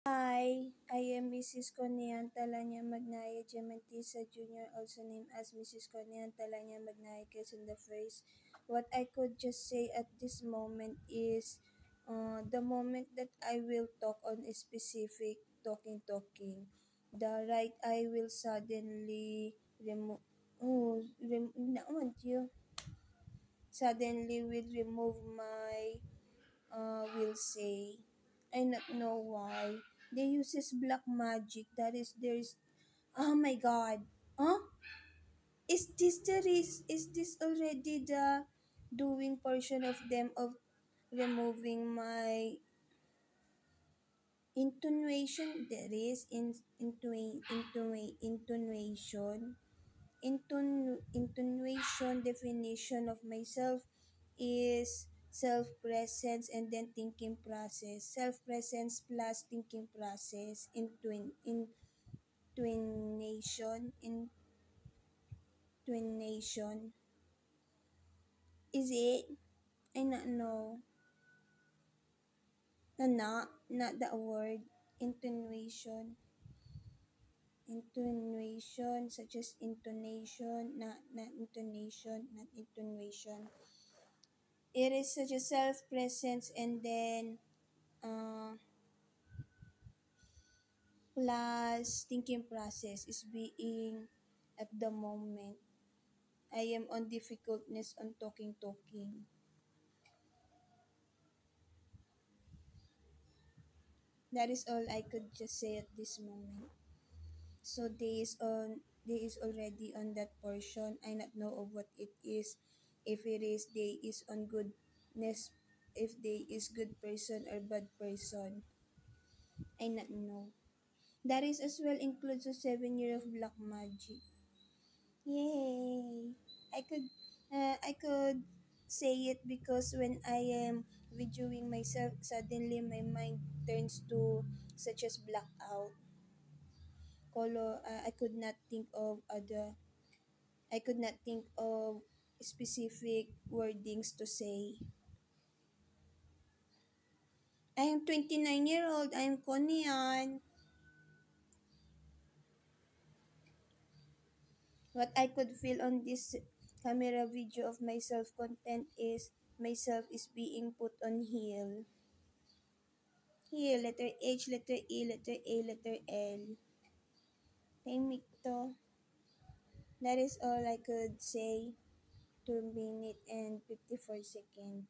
Hi, I am Mrs. Conian Talanya Magnaya Diamantisa Jr., also named as Mrs. Conian Talanya Magnaya Quezon the First. What I could just say at this moment is the moment that I will talk on a specific talking, the right eye will suddenly remove. Oh, want you. Suddenly will remove my will say. I not know why. They uses black magic. That is there is oh my god. Huh? Is this already the doing portion of them of removing my intonation? There is intonation. Intonation definition of myself is self-presence and then thinking process. Self-presence plus thinking process. Intonation. Is it? I not know. Not that word. Intonation. Intonation such as intonation, not intonation, not intonation. It is such a self-presence and then uh, plus thinking process is being at the moment. I am on difficultness on talking. That is all I could just say at this moment. So they is already on that portion. I not know of what it is. If it is they is on goodness, if they is good person or bad person. I not know. That is as well includes the 7 year of black magic. Yay! I could say it because when I am videoing myself, suddenly my mind turns to such as blackout. Color, I could not think of other. I could not think of specific wordings to say. I am 29-year-old. I am Konian. What I could feel on this camera video of myself content is myself is being put on heel. Heel, letter H, letter E, letter A, letter L. Timik to. That is all I could say. 2 minutes and 54 seconds.